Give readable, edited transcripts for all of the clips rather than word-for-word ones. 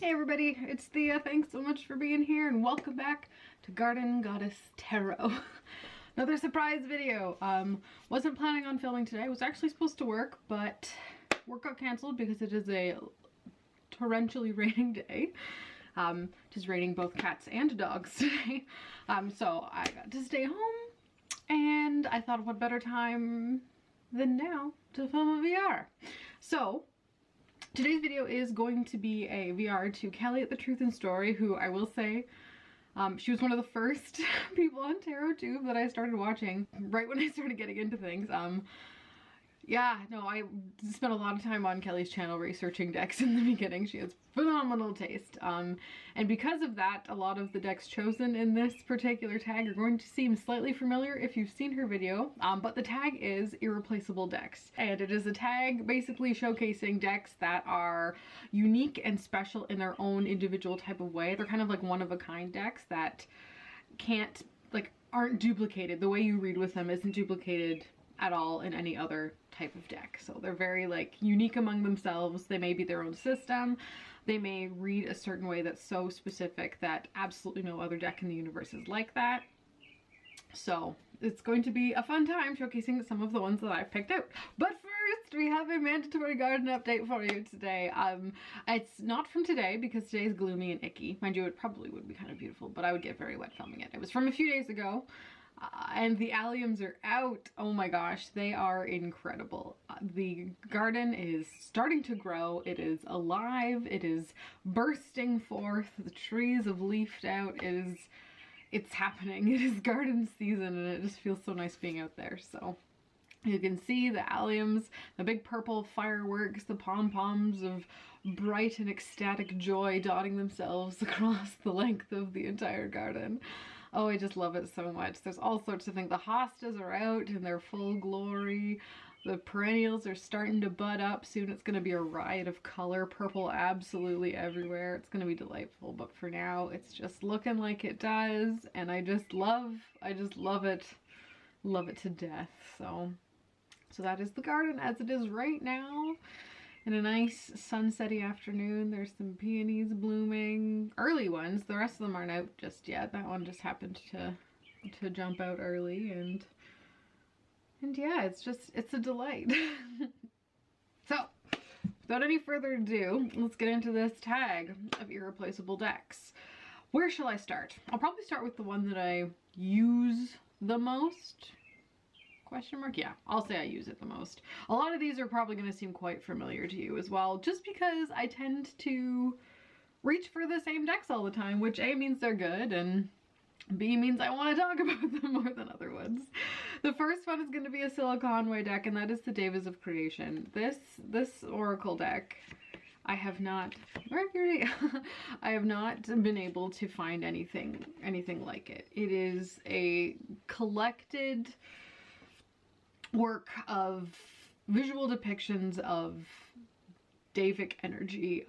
Hey everybody, it's Thea. Thanks so much for being here and welcome back to Garden Goddess Tarot. Another surprise video. Wasn't planning on filming today. Was actually supposed to work, but work got canceled because it is a torrentially raining day. Just raining both cats and dogs today. So I got to stay home and I thought what better time than now to film a VR. So today's video is going to be a VR to Kelly at the Truth and Story, who I will say, she was one of the first people on TarotTube that I started watching right when I started getting into things. Yeah, no, I spent a lot of time on Kelly's channel researching decks in the beginning. She has phenomenal taste. And because of that, a lot of the decks chosen in this particular tag are going to seem slightly familiar if you've seen her video. But the tag is Irreplaceable Decks. And it is a tag basically showcasing decks that are unique and special in their own individual type of way. They're kind of like one-of-a-kind decks that aren't duplicated. The way you read with them isn't duplicated at all in any other type of deck. So they're very unique among themselves. They may be their own system. They may read a certain way that's so specific that absolutely no other deck in the universe is like that. So it's going to be a fun time showcasing some of the ones that I've picked out. But first, we have a mandatory garden update for you today. It's not from today because today's gloomy and icky. Mind you, it probably would be kind of beautiful, but I would get very wet filming it. It was from a few days ago. And the alliums are out. Oh my gosh, they are incredible. The garden is starting to grow. It is alive. It is bursting forth. The trees have leafed out. It's happening. It is garden season and it just feels so nice being out there. So you can see the alliums, the big purple fireworks, the pom-poms of bright and ecstatic joy dotting themselves across the length of the entire garden. Oh, I just love it so much. There's all sorts of things. The hostas are out in their full glory. The perennials are starting to bud up. Soon it's going to be a riot of color. Purple absolutely everywhere. It's going to be delightful. But for now, it's just looking like it does. And I just love it. Love it to death. So that is the garden as it is right now. In a nice sunsetty afternoon, there's some peonies blooming. Early ones. The rest of them aren't out just yet. That one just happened to jump out early, and yeah, it's a delight. So, without any further ado, let's get into this tag of Irreplaceable Decks. Where shall I start? I'll probably start with the one that I use the most. Question mark? Yeah, I'll say I use it the most. A lot of these are probably going to seem quite familiar to you as well, just because I tend to reach for the same decks all the time, which A means they're good, and B means I want to talk about them more than other ones. The first one is going to be a Scylla Conway deck, and that is the Devas of Creation. This Oracle deck, I have not I have not been able to find anything like it. It is a collected work of visual depictions of Devic energy,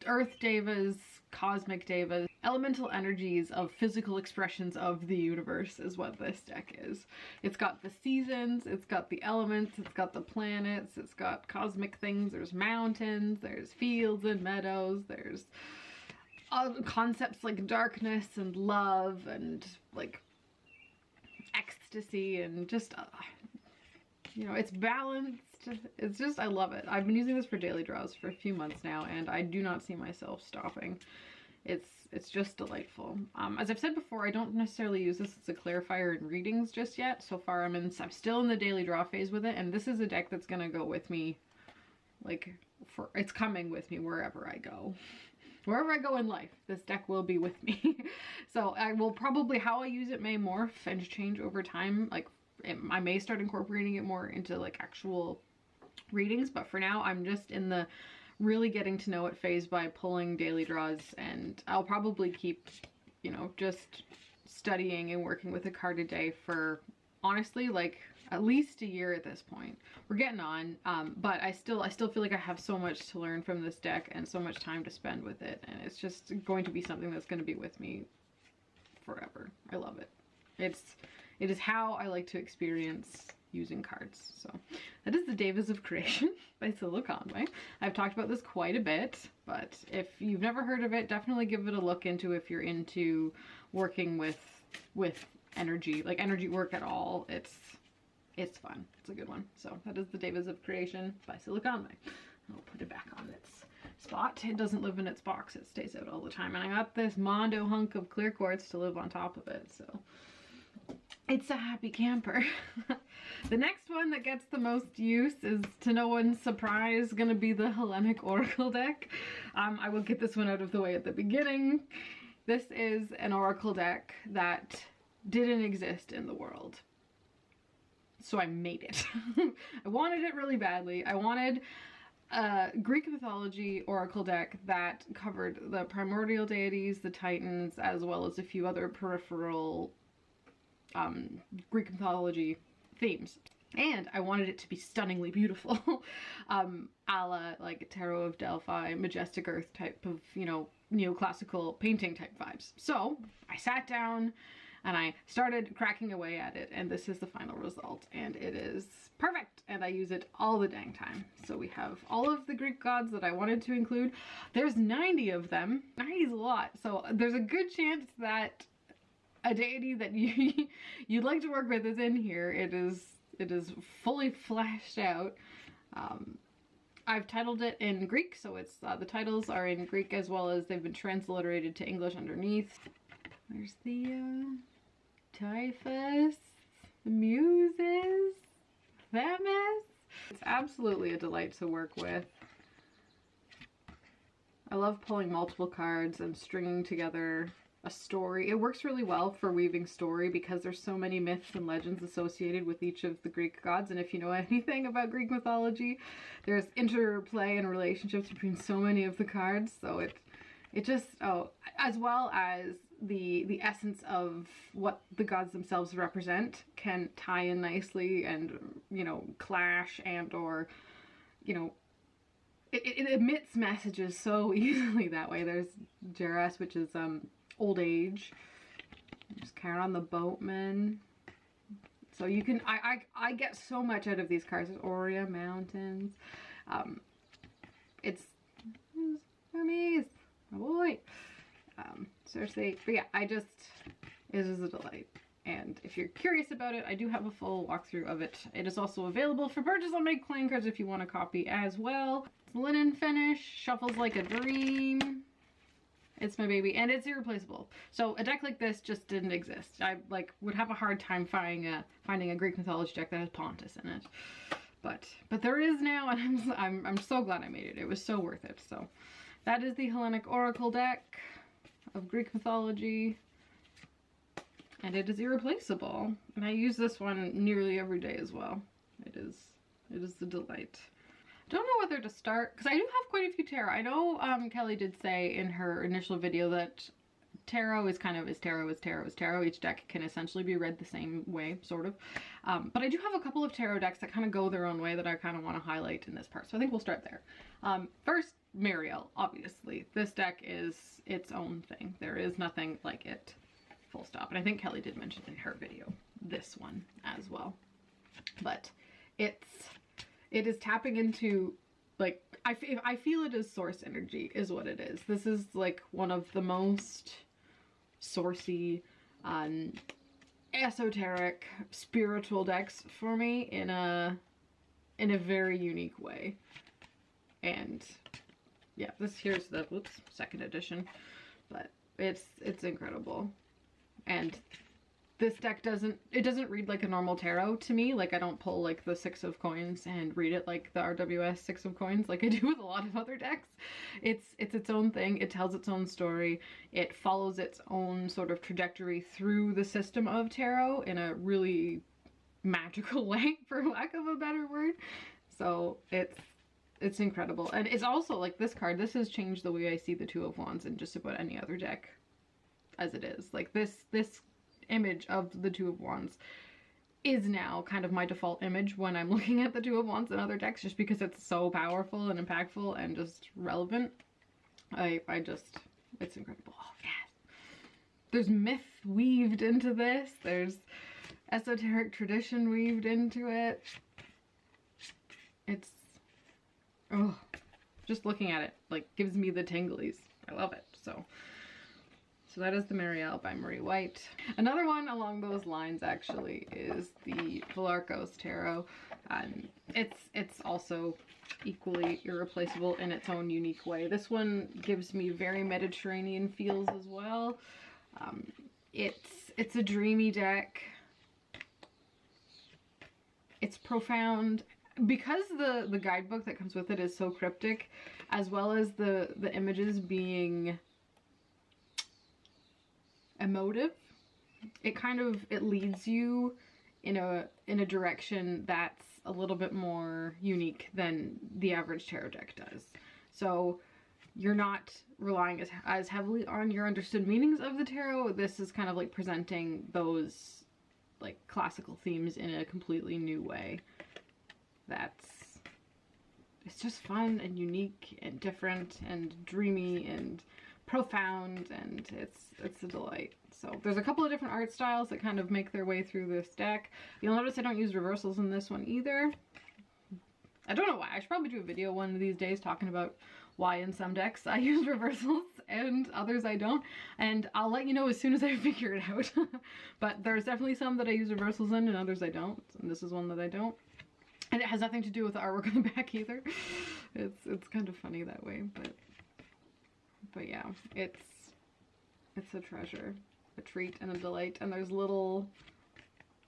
earth devas, cosmic devas, elemental energies of physical expressions of the universe is what this deck is. It's got the seasons, it's got the elements, it's got the planets, it's got cosmic things, there's mountains, there's fields and meadows, there's concepts like darkness and love and ecstasy and just you know, it's balanced. It's just, I love it. I've been using this for daily draws for a few months now, and I do not see myself stopping. It's just delightful. As I've said before, I don't necessarily use this as a clarifier in readings just yet. So far, I'm still in the daily draw phase with it, and this is a deck that's gonna go with me, it's coming with me wherever I go. Wherever I go in life, this deck will be with me. So I will probably, how I use it may morph and change over time. I may start incorporating it more into actual readings, but for now I'm just in the really getting to know it phase by pulling daily draws, and I'll probably keep, you know, just studying and working with a card a day for honestly at least a year at this point. We're getting on, but I still feel like I have so much to learn from this deck and so much time to spend with it, and it's just going to be something that's going to be with me forever. I love it. It is how I like to experience using cards. So that is the Devas of Creation by Cilla Conway. I've talked about this quite a bit, but if you've never heard of it, definitely give it a look into if you're into working with energy, like energy work at all. It's fun. It's a good one. So that is the Devas of Creation by Cilla Conway. I'll put it back on its spot. It doesn't live in its box. It stays out all the time. And I got this Mondo hunk of clear quartz to live on top of it. So it's a happy camper. The next one that gets the most use is, to no one's surprise, going to be the Hellenic Oracle deck. I will get this one out of the way at the beginning. This is an Oracle deck that didn't exist in the world. So I made it. I wanted it really badly. I wanted a Greek mythology oracle deck that covered the primordial deities, the Titans, as well as a few other peripheral Greek mythology themes. And I wanted it to be stunningly beautiful, a la like Tarot of Delphi, Majestic Earth type of, you know, neoclassical painting type vibes. So I sat down and I started cracking away at it, and this is the final result, and it is perfect, and I use it all the dang time. So we have all of the Greek gods that I wanted to include. There's 90 of them. 90 is a lot, so there's a good chance that a deity that you'd like to work with is in here. It is fully fleshed out. I've titled it in Greek, so it's the titles are in Greek, as well as they've been transliterated to English underneath. There's the Typhus, the Muses, Themis. It's absolutely a delight to work with. I love pulling multiple cards and stringing together a story. It works really well for weaving story because there's so many myths and legends associated with each of the Greek gods, and if you know anything about Greek mythology, there's interplay and relationships between so many of the cards, so it just, as well as the essence of what the gods themselves represent can tie in nicely and, you know, clash and or, you know, it emits messages so easily that way. There's Geras, which is old age. There's Charon the Boatman. So you can, I get so much out of these cards. There's Aurea, Mountains. It's Hermes, my boy. Seriously, but yeah, it is a delight. And if you're curious about it, I do have a full walkthrough of it. It is also available for purchase on my playing cards if you want a copy as well. It's linen finish, shuffles like a dream. It's my baby, and it's irreplaceable. So a deck like this just didn't exist. I would have a hard time finding a Greek mythology deck that has Pontus in it. But there is now, and I'm so glad I made it. It was so worth it. So that is the Hellenic Oracle deck of Greek mythology, and it is irreplaceable. And I use this one nearly every day as well. It is a delight. Don't know whether to start, because I do have quite a few tarot. I know Kelly did say in her initial video that tarot is kind of tarot. Each deck can essentially be read the same way, sort of. But I do have a couple of tarot decks that kind of go their own way that I kind of want to highlight in this part. So I think we'll start there. First, Mariel, obviously. This deck is its own thing. There is nothing like it, full stop. And I think Kelly did mention in her video this one as well. But it is tapping into, like, I feel it is source energy is what it is. This is like one of the most sourcey, esoteric, spiritual decks for me in a very unique way. And yeah, here's the second edition, but it's incredible. And this deck doesn't read like a normal tarot to me. Like, I don't pull like the 6 of coins and read it like the RWS 6 of coins like I do with a lot of other decks. It's its own thing. It tells its own story. It follows its own sort of trajectory through the system of tarot in a really magical way, for lack of a better word. So it's incredible. And it's also like this card, this has changed the way I see the 2 of Wands in just about any other deck as it is. Like this image of the 2 of Wands is now kind of my default image when I'm looking at the 2 of Wands in other decks, just because it's so powerful and impactful and just relevant. It's incredible. Oh, yes. There's myth weaved into this. There's esoteric tradition weaved into it. It's, oh, just looking at it, like, gives me the tinglies. I love it. So that is the Marielle by Marie White. Another one along those lines, actually, is the Villarcos Tarot. It's also equally irreplaceable in its own unique way. This one gives me very Mediterranean feels as well. It's a dreamy deck. It's profound. Because the guidebook that comes with it is so cryptic, as well as the images being emotive, it leads you in a direction that's a little bit more unique than the average tarot deck does. So you're not relying as heavily on your understood meanings of the tarot. This is kind of like presenting those like classical themes in a completely new way. It's just fun and unique and different and dreamy and profound, and it's a delight. So there's a couple of different art styles that kind of make their way through this deck. You'll notice I don't use reversals in this one either. I don't know why. I should probably do a video one of these days talking about why in some decks I use reversals and others I don't, and I'll let you know as soon as I figure it out. But there's definitely some that I use reversals in and others I don't, and this is one that I don't. And it has nothing to do with the artwork on the back either. It's kind of funny that way, but yeah, it's a treasure, a treat, and a delight. And there's little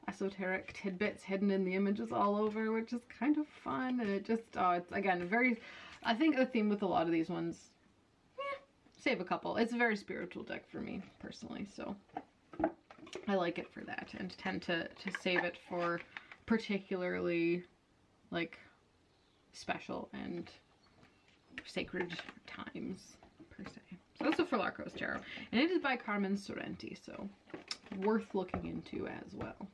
esoteric tidbits hidden in the images all over, which is kind of fun. And it just, it's again very, I think the theme with a lot of these ones, save a couple. It's a very spiritual deck for me personally, so I like it for that, and tend to save it for particularly like special and sacred times per se. So that's the Villarcos Tarot, and it is by Carmen Sorrenti, so worth looking into as well.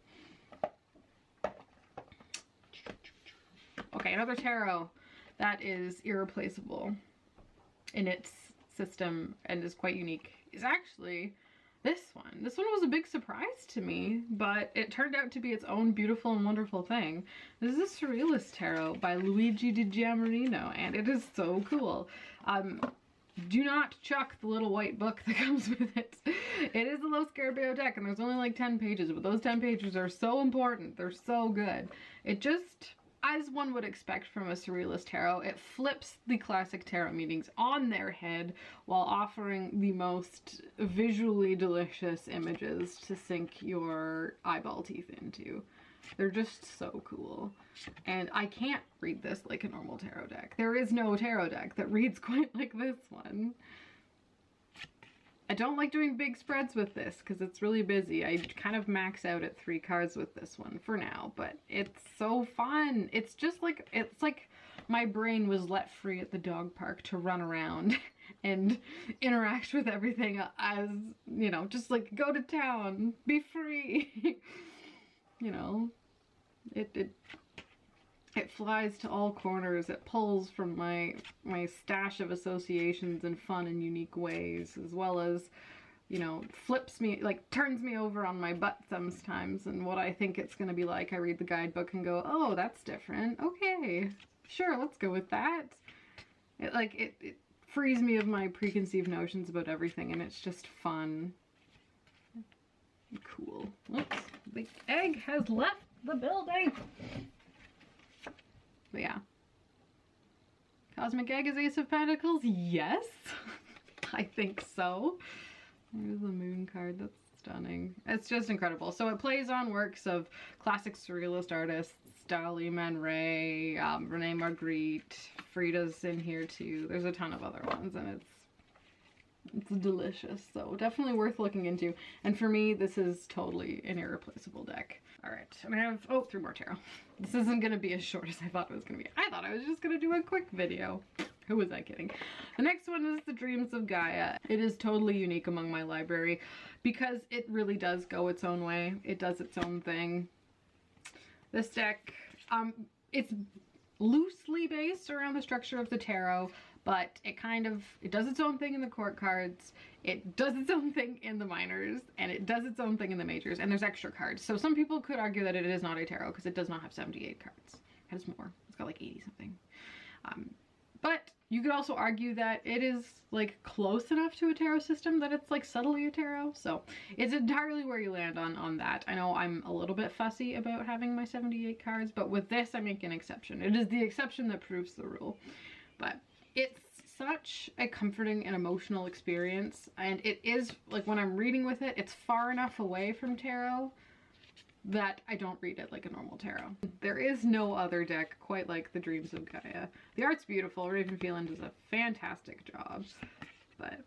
Okay, another tarot that is irreplaceable in its system and is quite unique is actually this one. This one was a big surprise to me, but it turned out to be its own beautiful and wonderful thing. This is a Surrealist Tarot by Luigi Di Giamarino, and it is so cool. Do not chuck the little white book that comes with it. It is a Lo Scarabeo deck, and there's only like 10 pages, but those 10 pages are so important. They're so good. It just, as one would expect from a Surrealist Tarot, it flips the classic tarot meanings on their head while offering the most visually delicious images to sink your eyeball teeth into. They're just so cool. And I can't read this like a normal tarot deck. There is no tarot deck that reads quite like this one. I don't like doing big spreads with this because it's really busy. I kind of max out at 3 cards with this one for now, but it's so fun. It's just like, it's like my brain was let free at the dog park to run around and interact with everything as, you know, just like go to town, be free. You know, it flies to all corners. It pulls from my stash of associations in fun and unique ways, as well as, you know, flips me, like turns me over on my butt sometimes, and what I think it's going to be like. I read the guidebook and go, oh, that's different. Okay, sure, let's go with that. It frees me of my preconceived notions about everything, and it's just fun. Cool. Oops, the egg has left the building. But yeah. Cosmic Egg is Ace of Pentacles? Yes. I think so. There's the Moon card. That's stunning. It's just incredible. So it plays on works of classic Surrealist artists. Dali, Man Ray, Rene Magritte, Frida's in here too. There's a ton of other ones, and it's delicious, so definitely worth looking into. And for me, this is totally an irreplaceable deck. All right, I'm gonna have 3 more tarot. This isn't gonna be as short as I thought it was gonna be. I thought I was just gonna do a quick video. Who was I kidding? The next one is the Dreams of Gaia. It is totally unique among my library because it really does go its own way. It does its own thing. This deck, it's loosely based around the structure of the tarot, but it does its own thing in the court cards, it does its own thing in the minors, and it does its own thing in the majors, and there's extra cards. So some people could argue that it is not a tarot because it does not have 78 cards. It has more. It's got like 80 something. But you could also argue that it is like close enough to a tarot system that it's like subtly a tarot. So it's entirely where you land on that. I know I'm a little bit fussy about having my 78 cards, but with this I make an exception. It is the exception that proves the rule. But it's such a comforting and emotional experience, and it is like when I'm reading with it, it's far enough away from tarot that I don't read it like a normal tarot. There is no other deck quite like the Dreams of Gaia. The art's beautiful. Raven Phelan does a fantastic job, but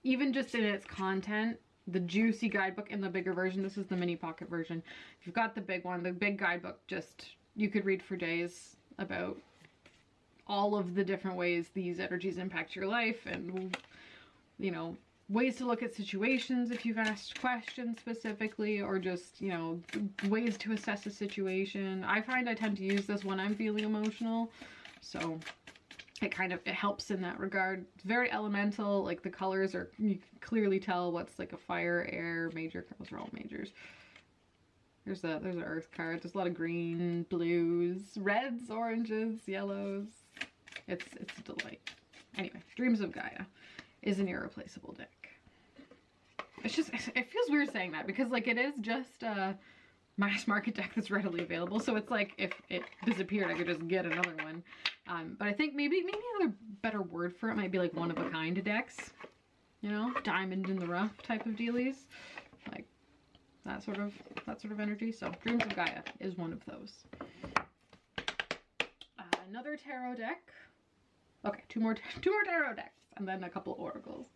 even just in its content, the juicy guidebook in the bigger version, this is the mini pocket version. If you've got the big one, the big guidebook, just you could read for days about all of the different ways these energies impact your life, and you know, ways to look at situations if you've asked questions specifically, or just, you know, ways to assess a situation. I find I tend to use this when I'm feeling emotional, so it helps in that regard. It's very elemental, like the colors are, you can clearly tell what's like a fire, air, major. Those are all majors. There's an earth card. There's a lot of green, blues, reds, oranges, yellows. It's a delight. Anyway, Dreams of Gaia is an irreplaceable deck. It's just, it feels weird saying that because like it is just a mass market deck that's readily available. So it's like if it disappeared, I could just get another one. But I think maybe another better word for it might be like one of a kind decks. You know, diamond in the rough type of dealies, like that sort of energy. So Dreams of Gaia is one of those. Another tarot deck. Okay, two more tarot decks, and then a couple oracles.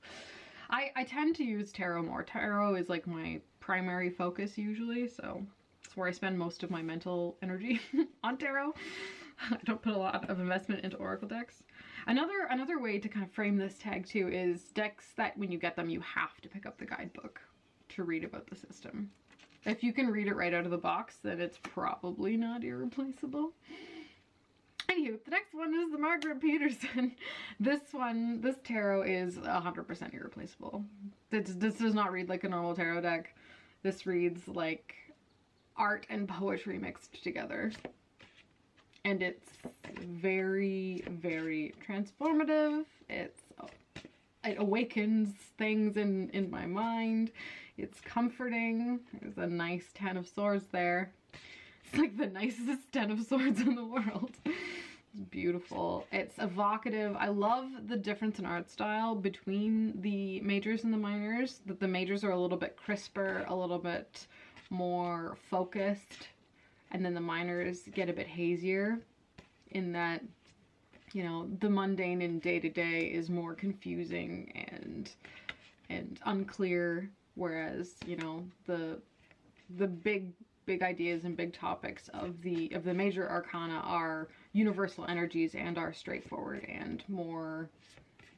I tend to use tarot more. Tarot is like my primary focus usually, so it's where I spend most of my mental energy on tarot. I don't put a lot of investment into oracle decks. Another way to kind of frame this tag too is decks that when you get them you have to pick up the guidebook to read about the system. If you can read it right out of the box, then it's probably not irreplaceable. Anywho, the next one is the Margaret Peterson. This tarot is 100% irreplaceable. This does not read like a normal tarot deck. This reads like art and poetry mixed together. And it's very, very transformative. It awakens things in my mind. It's comforting. There's a nice 10 of swords there. It's like the nicest 10 of swords in the world. It's beautiful. It's evocative. I love the difference in art style between the majors and the minors. That the majors are a little bit crisper, a little bit more focused, and then the minors get a bit hazier in that, you know, the mundane and day-to-day is more confusing and unclear, whereas, you know, the big ideas and big topics of the major arcana are universal energies and are straightforward and more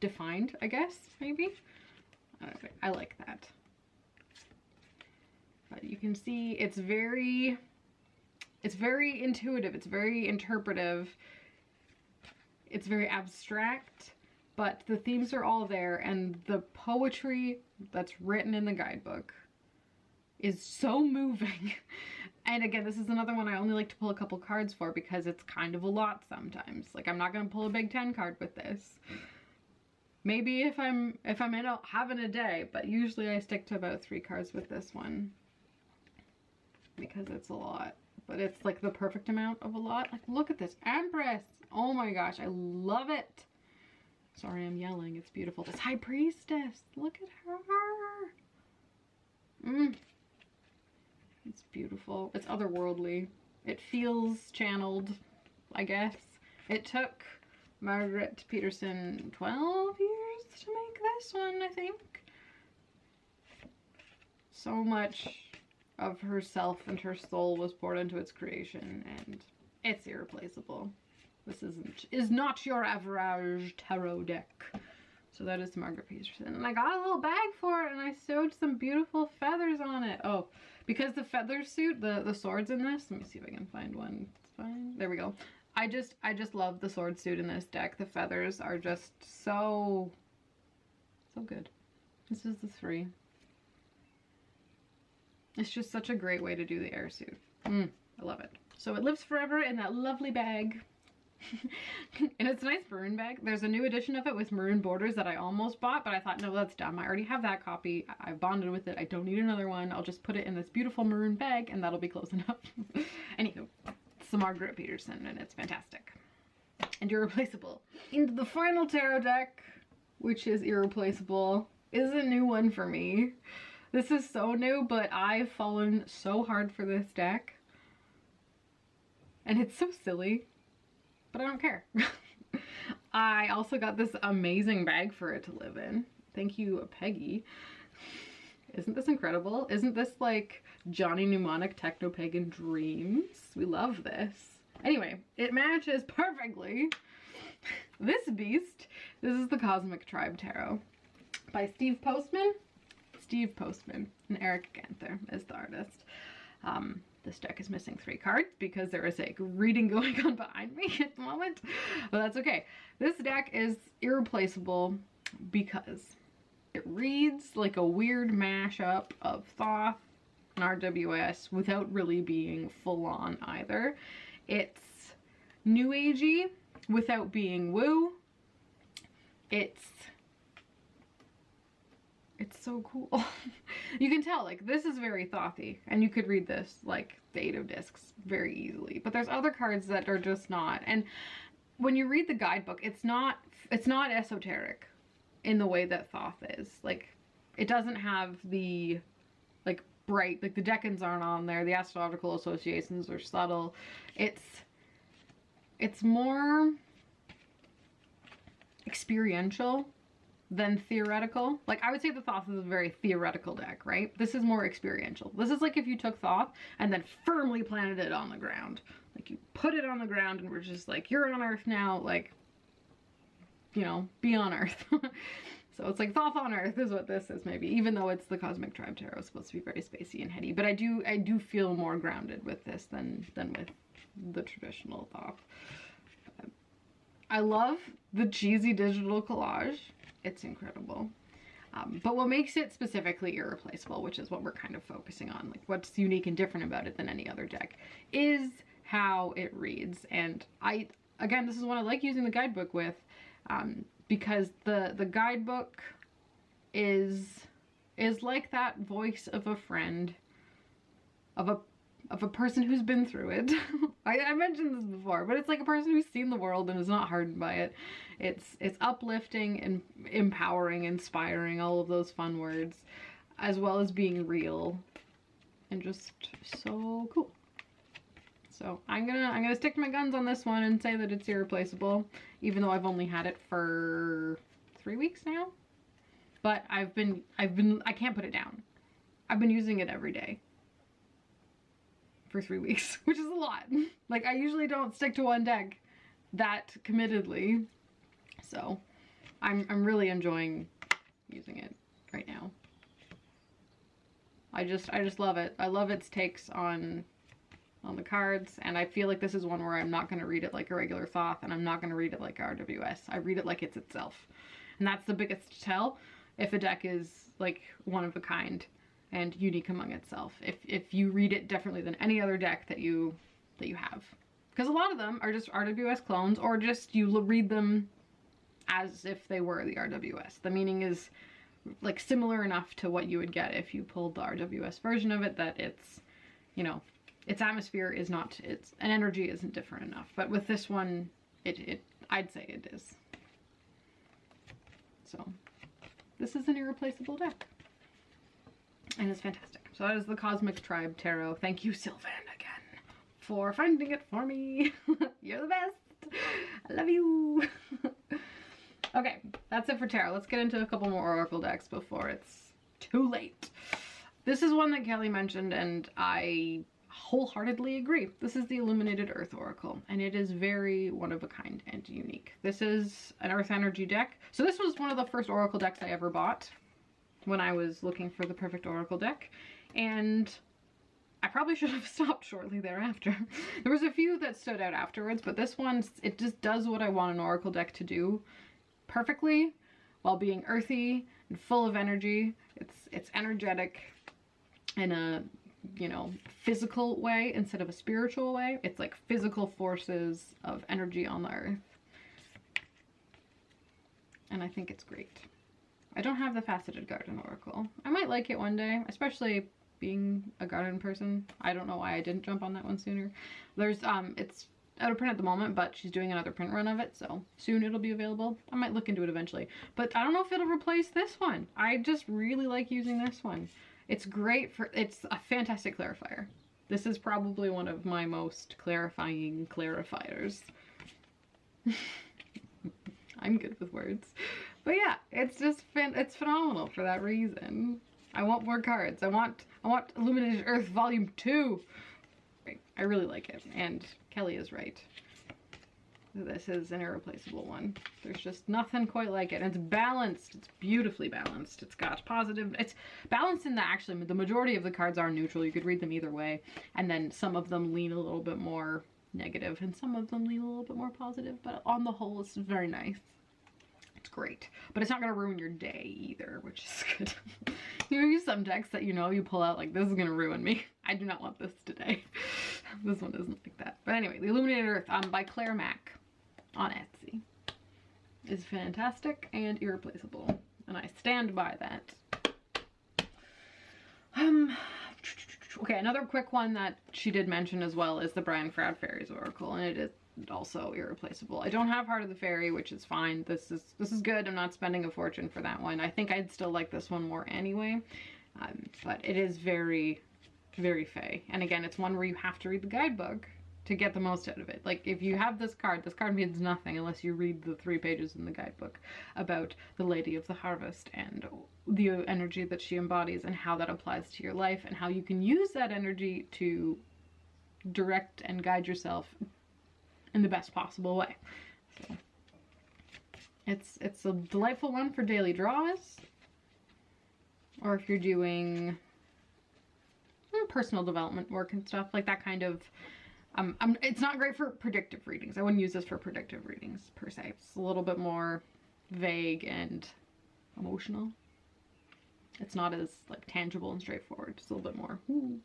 defined, I guess, maybe. I like that. But you can see it's very intuitive, it's very interpretive, it's very abstract, but the themes are all there, and the poetry that's written in the guidebook is so moving. And again, this is another one I only like to pull a couple cards for because it's kind of a lot sometimes. Like, I'm not gonna pull a big 10 card with this. Maybe if I'm having a day, but usually I stick to about 3 cards with this one because it's a lot. But it's like the perfect amount of a lot. Like, look at this Empress. Oh my gosh, I love it. Sorry, I'm yelling. It's beautiful. This High Priestess. Look at her. It's beautiful. It's otherworldly. It feels channeled, I guess. It took Margaret Peterson 12 years to make this one, I think. So much of herself and her soul was poured into its creation, and it's irreplaceable. This is not your average tarot deck. So that is Margaret Peterson. And I got a little bag for it, and I sewed some beautiful feathers on it. Oh, because the feather suit, the swords in this, let me see if I can find one. It's fine. There we go. I just love the sword suit in this deck. The feathers are just so good. This is the 3. It's just such a great way to do the air suit. I love it. So it lives forever in that lovely bag. And it's a nice maroon bag. There's a new edition of it with maroon borders that I almost bought, but I thought, no, that's dumb. I already have that copy. I bonded with it. I don't need another one. I'll just put it in this beautiful maroon bag and that'll be close enough. Anywho, it's the Margaret Peterson and it's fantastic. And irreplaceable. Into the final tarot deck, which is irreplaceable, is a new one for me. This is so new, but I've fallen so hard for this deck. And it's so silly, but I don't care. I also got this amazing bag for it to live in. Thank you, Peggy. Isn't this incredible? Isn't this like Johnny Mnemonic Techno Pagan Dreams? We love this. Anyway, it matches perfectly this beast. This is the Cosmic Tribe Tarot by Steve Postman. Steve Postman and Eric Ganther is the artist. This deck is missing 3 cards because there is a reading going on behind me at the moment, but that's okay. This deck is irreplaceable because it reads like a weird mashup of Thoth and RWS without really being full on either. It's new agey without being woo. It's so cool. You can tell, like, this is very Thothy, and you could read this, like, the 8 of Discs very easily. But there's other cards that are just not. And when you read the guidebook, it's not esoteric in the way that Thoth is. Like, it doesn't have the, like, bright, like, the decans aren't on there. The astrological associations are subtle. It's more experiential than theoretical. Like, I would say the Thoth is a very theoretical deck, right? This is more experiential. This is like if you took Thoth and then firmly planted it on the ground. Like, you put it on the ground and we're just like, you're on Earth now, like, you know, be on Earth. So it's like Thoth on Earth is what this is, maybe, even though it's the Cosmic Tribe Tarot. It's supposed to be very spacey and heady. But I do feel more grounded with this than with the traditional Thoth. I love the cheesy digital collage. It's incredible. But what makes it specifically irreplaceable, which is what we're kind of focusing on, like what's unique and different about it than any other deck, is how it reads. And again, this is what I like using the guidebook with, because the guidebook is like that voice of a friend, of a person who's been through it. I mentioned this before, but it's like a person who's seen the world and is not hardened by it. It's uplifting and empowering, inspiring, all of those fun words, as well as being real and just so cool. So I'm gonna stick to my guns on this one and say that it's irreplaceable, even though I've only had it for 3 weeks now. But I can't put it down. I've been using it every day for 3 weeks, which is a lot. Like, I usually don't stick to one deck that committedly. So I'm really enjoying using it right now. I just love it. I love its takes on the cards, and I feel like this is one where I'm not going to read it like a regular Thoth, and I'm not going to read it like RWS. I read it like it's itself. And that's the biggest tell if a deck is like one of a kind and unique among itself. If you read it differently than any other deck that you have. Because a lot of them are just RWS clones, or just you read them as if they were the RWS. The meaning is like similar enough to what you would get if you pulled the RWS version of it, that it's, you know, its atmosphere is not, its an energy isn't different enough. But with this one, I'd say it is. So this is an irreplaceable deck. And it's fantastic. So that is the Cosmic Tribe Tarot. Thank you, Sylvan, again, for finding it for me. You're the best. I love you. Okay, that's it for tarot. Let's get into a couple more oracle decks before it's too late. This is one that Kelly mentioned, and I wholeheartedly agree. This is the Illuminated Earth Oracle, and it is very one of a kind and unique. This is an Earth Energy deck. So this was one of the first oracle decks I ever bought when I was looking for the perfect oracle deck, and I probably should have stopped shortly thereafter. There was a few that stood out afterwards, but this one, it just does what I want an oracle deck to do perfectly while being earthy and full of energy. It's energetic in a, you know, physical way instead of a spiritual way. It's like physical forces of energy on the earth. And I think it's great. I don't have the Faceted Garden Oracle. I might like it one day, especially being a garden person. I don't know why I didn't jump on that one sooner. There's, it's out of print at the moment, but she's doing another print run of it, so soon it'll be available. I might look into it eventually. But I don't know if it'll replace this one. I just really like using this one. It's great for, it's a fantastic clarifier. This is probably one of my most clarifying clarifiers. I'm good with words. But yeah, it's just it's phenomenal for that reason. I want more cards. I want Illuminated Earth Volume 2. I really like it, and Kelly is right. This is an irreplaceable one. There's just nothing quite like it. And it's balanced. It's beautifully balanced. It's got positive. It's balanced in that actually the majority of the cards are neutral. You could read them either way. And then some of them lean a little bit more negative and some of them lean a little bit more positive. But on the whole, it's very nice. It's great. But it's not going to ruin your day either, which is good. You know, use some decks that you know you pull out like, this is going to ruin me. I do not want this today. This one isn't like that. But anyway, The Illuminated Earth by Claire Mack on Etsy is fantastic and irreplaceable, and I stand by that. Okay, another quick one that she did mention as well is the Brian Froud Fairies Oracle, and it is also irreplaceable. I don't have Heart of the Fairy, which is fine. This is good. I'm not spending a fortune for that one. I think I'd still like this one more anyway, but it is very, very fae. And again, it's one where you have to read the guidebook to get the most out of it. Like, if you have this card means nothing unless you read the 3 pages in the guidebook about the Lady of the Harvest and the energy that she embodies and how that applies to your life and how you can use that energy to direct and guide yourself in the best possible way. So it's a delightful one for daily draws, or if you're doing personal development work and stuff like that kind of. It's not great for predictive readings. I wouldn't use this for predictive readings per se. It's a little bit more vague and emotional. It's not as like tangible and straightforward. It's a little bit more. Ooh.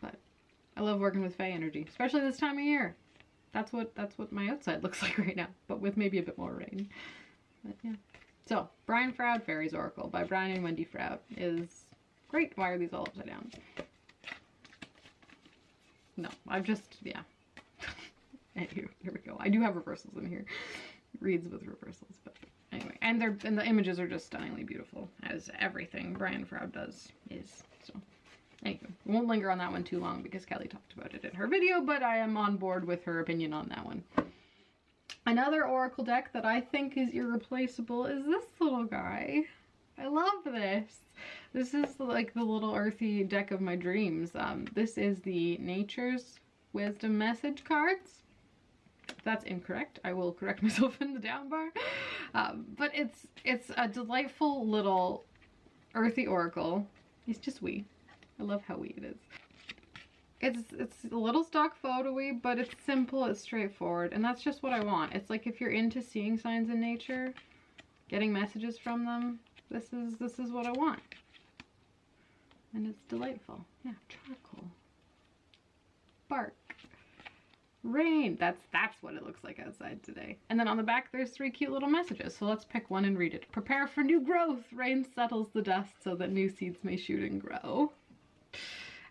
But I love working with fae energy, especially this time of year. That's what my outside looks like right now, but with maybe a bit more rain. But yeah. So Brian Froud Fairies Oracle by Brian and Wendy Froud is great. Why are these all upside down? No, I've just, yeah. Anyway, here we go. I do have reversals in here. Reads with reversals, but anyway. And the images are just stunningly beautiful, as everything Brian Froud does is. So, anyway, we won't linger on that one too long because Kelly talked about it in her video, but I am on board with her opinion on that one. Another Oracle deck that I think is irreplaceable is this little guy. I love this. This is like the little earthy deck of my dreams. This is the Nature's Wisdom message cards. If that's incorrect, I will correct myself in the down bar. But it's a delightful little earthy oracle. It's just wee. I love how wee it is. It's a little stock photo-y, but it's simple, it's straightforward, and that's just what I want. It's like if you're into seeing signs in nature, getting messages from them, this is what I want. And it's delightful. Yeah, charcoal. Bark. Rain. That's what it looks like outside today. And then on the back there's 3 cute little messages. So let's pick one and read it. Prepare for new growth. Rain settles the dust so that new seeds may shoot and grow.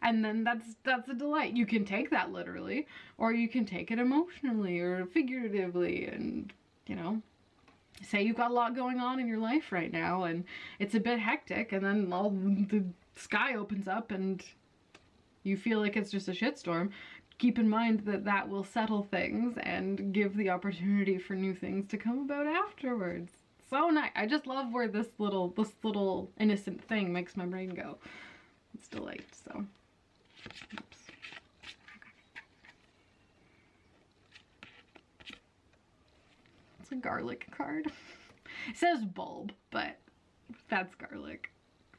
And then that's a delight. You can take that literally, or you can take it emotionally or figuratively, and you know, say you've got a lot going on in your life right now and it's a bit hectic, and then all the sky opens up and you feel like it's just a shitstorm. Keep in mind that that will settle things and give the opportunity for new things to come about afterwards. So nice. I just love where this little innocent thing makes my brain go. It's delight. So oops. It's a garlic card. It says bulb, but that's garlic.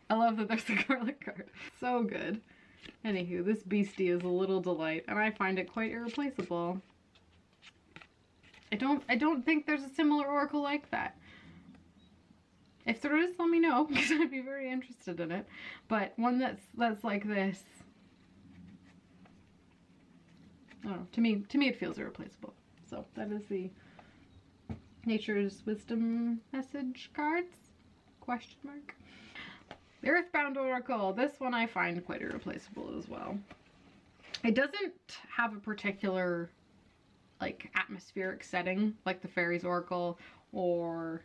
I love that there's a garlic card. So good. Anywho, this beastie is a little delight, and I find it quite irreplaceable. I don't think there's a similar oracle like that. If there is, let me know, because I'd be very interested in it. But one that's like this, I don't know, to me it feels irreplaceable. So that is the Nature's Wisdom message cards, question mark. The Earthbound Oracle, this one I find quite irreplaceable as well. It doesn't have a particular like atmospheric setting like the Fairies Oracle, or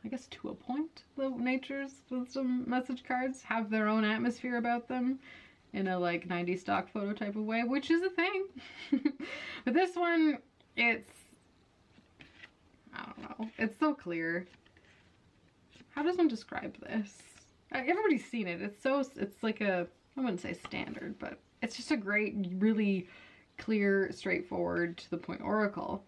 I guess to a point the Nature's Wisdom message cards have their own atmosphere about them in a like 90s stock photo type of way, which is a thing. But this one, it's, I don't know, it's so clear. How does one describe this? Everybody's seen it. It's like a, I wouldn't say standard, but it's just a great, really clear, straightforward, to the point oracle.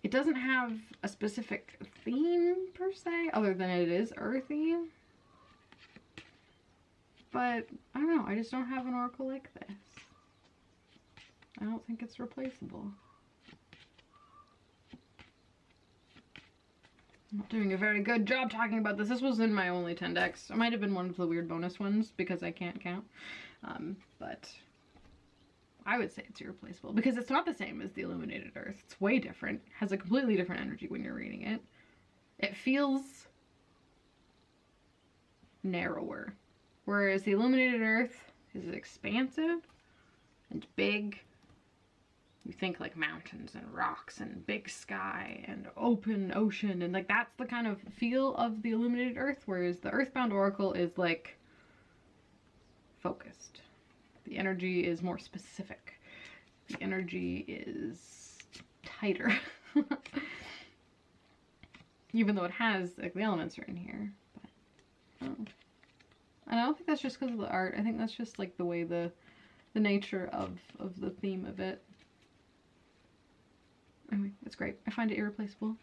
It doesn't have a specific theme per se, other than it is earthy. But I don't know, I just don't have an oracle like this. I don't think it's replaceable. I'm not doing a very good job talking about this. This was in my only 10 decks. It might have been one of the weird bonus ones because I can't count. But I would say it's irreplaceable because it's not the same as the Illuminated Earth. It's way different. It has a completely different energy when you're reading it. It feels narrower, whereas the Illuminated Earth is expansive and big. You think like mountains and rocks and big sky and open ocean, and like that's the kind of feel of the Illuminated Earth, whereas the Earthbound Oracle is like focused. The energy is more specific. The energy is tighter. Even though it has, like, the elements are in here. But, oh. And I don't think that's just because of the art. I think that's just, like, the way the nature of the theme of it. Anyway, it's great. I find it irreplaceable.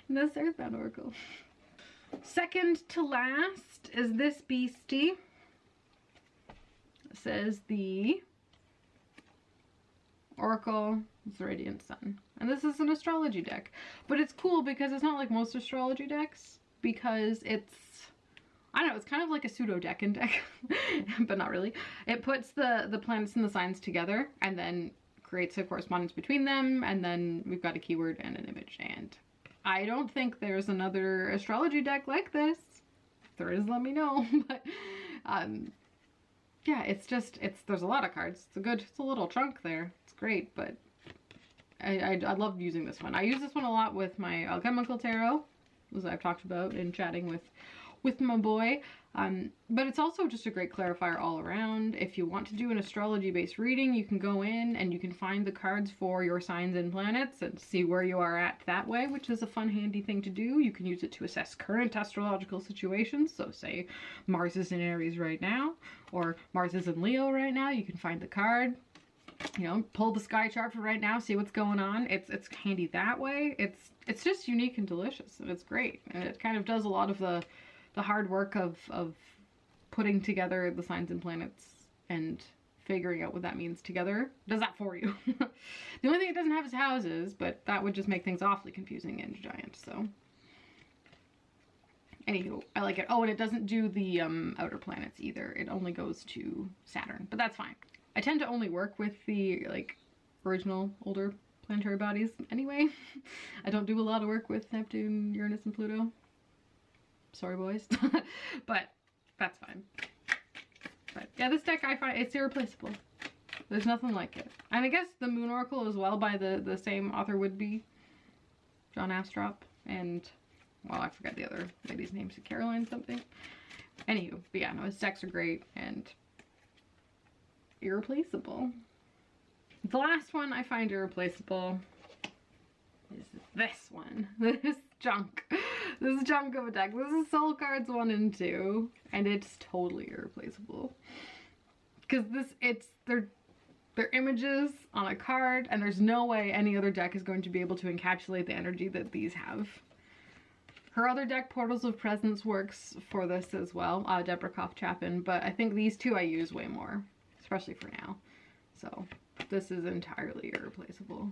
And that's the Earthbound Oracle. Second to last is this beastie. It says the Oracle is the Radiant Sun. And this is an astrology deck. But it's cool because it's not like most astrology decks, because it's, I don't know, it's kind of like a pseudo Decan deck, but not really. It puts the planets and the signs together and then creates a correspondence between them, and then we've got a keyword and an image. And I don't think there's another astrology deck like this. If there is, let me know. But yeah, it's just, there's a lot of cards. It's a little chunk there. It's great, but I love using this one. I use this one a lot with my Alchemical Tarot, as I've talked about in chatting with my boy. But it's also just a great clarifier all around. If you want to do an astrology-based reading, you can go in and you can find the cards for your signs and planets and see where you are at that way, which is a fun, handy thing to do. You can use it to assess current astrological situations. So say Mars is in Aries right now, or Mars is in Leo right now. You can find the card, you know, pull the sky chart for right now, see what's going on. It's handy that way. It's just unique and delicious, and it's great. And it kind of does a lot of the hard work of putting together the signs and planets and figuring out what that means together. It does that for you. The only thing it doesn't have is houses, but that would just make things awfully confusing and giant, so. Anywho, I like it. Oh, and it doesn't do the outer planets either. It only goes to Saturn, but that's fine. I tend to only work with the, like, original older planetary bodies anyway. I don't do a lot of work with Neptune, Uranus, and Pluto. Sorry, boys. But that's fine. But yeah, this deck, I find it's irreplaceable. There's nothing like it. And I guess the Moon Oracle as well, by the same author, would be John Astrop. And, well, I forgot the other lady's name, so Caroline something. Anywho, but yeah, no, his decks are great and irreplaceable. The last one I find irreplaceable is this one. This junk. This junk of a deck. This is Soul Cards 1 and 2, and it's totally irreplaceable. Because they're images on a card, and there's no way any other deck is going to be able to encapsulate the energy that these have. Her other deck, Portals of Presence, works for this as well, Deborah Kopf-Chapin, but I think these two I use way more, especially for now. So this is entirely irreplaceable.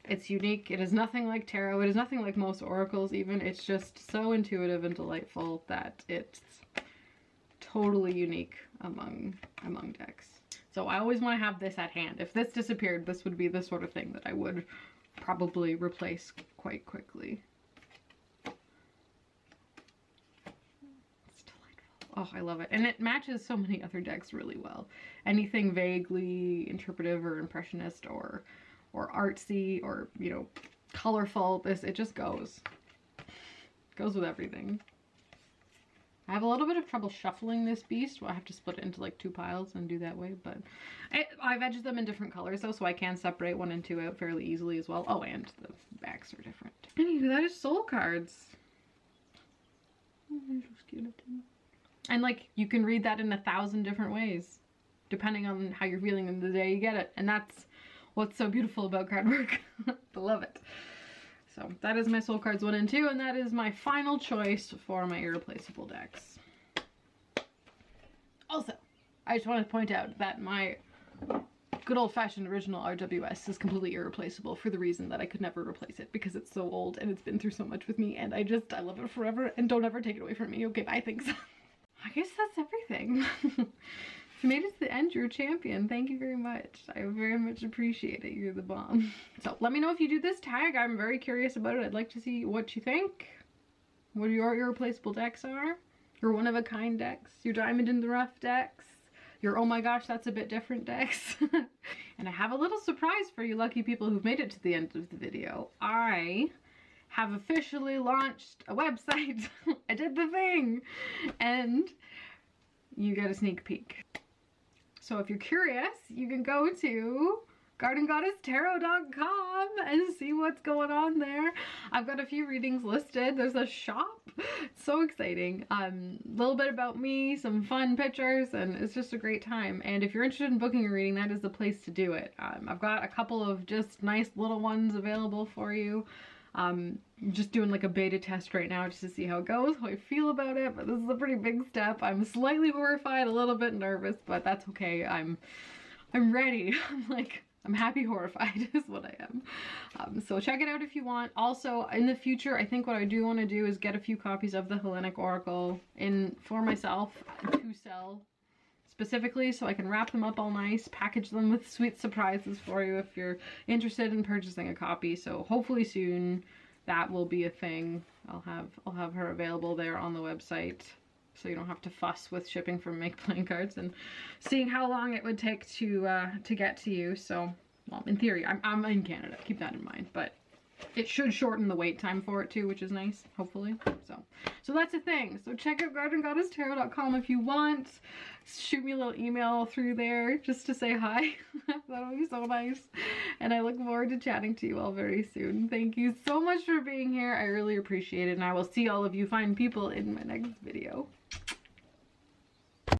It's unique. It is nothing like tarot. It is nothing like most oracles even. It's just so intuitive and delightful that it's totally unique among decks. So I always want to have this at hand. If this disappeared, this would be the sort of thing that I would probably replace quite quickly. Oh, I love it. And it matches so many other decks really well. Anything vaguely interpretive or impressionist or artsy or, you know, colorful, it just goes. Goes with everything. I have a little bit of trouble shuffling this beast. Well, I have to split it into like 2 piles and do that way, but I've edged them in different colors though, so I can separate 1 and 2 out fairly easily as well. Oh, and the backs are different. Anyway, that is soul cards. Oh, they're so cute. And like, you can read that in 1,000 different ways, depending on how you're feeling in the day you get it. And that's what's so beautiful about card work. I love it. So that is my soul cards 1 and 2, and that is my final choice for my irreplaceable decks. Also, I just want to point out that my good old-fashioned original RWS is completely irreplaceable for the reason that I could never replace it because it's so old and it's been through so much with me, and I love it forever, and don't ever take it away from me. Okay, bye, thanks. I guess that's everything. If you made it to the end, you're a champion. Thank you very much. I very much appreciate it. You're the bomb. So let me know if you do this tag. I'm very curious about it. I'd like to see what you think. What your irreplaceable decks are. Your one-of-a-kind decks. Your diamond in the rough decks. Your oh my gosh, that's a bit different decks. And I have a little surprise for you lucky people who've made it to the end of the video. I have officially launched a website. I did the thing, and you get a sneak peek. So if you're curious, you can go to GardenGoddessTarot.com and see what's going on there. I've got a few readings listed. There's a shop. It's so exciting. A little bit about me, some fun pictures, and it's just a great time. And if you're interested in booking a reading, that is the place to do it. I've got a couple of just nice little ones available for you. Just doing like a beta test right now just to see how it goes, how I feel about it, but this is a pretty big step. I'm slightly horrified, a little bit nervous, but that's okay. I'm ready. I'm happy horrified is what I am. So check it out if you want. Also, in the future, I think what I do want to do is get a few copies of the Hellenic Oracle for myself to sell specifically, so I can wrap them up all nice, package them with sweet surprises for you if you're interested in purchasing a copy. So hopefully soon that will be a thing. I'll have her available there on the website, so you don't have to fuss with shipping from Make Playing Cards and seeing how long it would take to get to you. So, well, in theory, I'm in Canada, keep that in mind, but it should shorten the wait time for it too, which is nice, hopefully. So that's a thing. So check out GardenGoddessTarot.com if you want. Shoot me a little email through there just to say hi. That would be so nice. And I look forward to chatting to you all very soon. Thank you so much for being here. I really appreciate it. And I will see all of you fine people in my next video.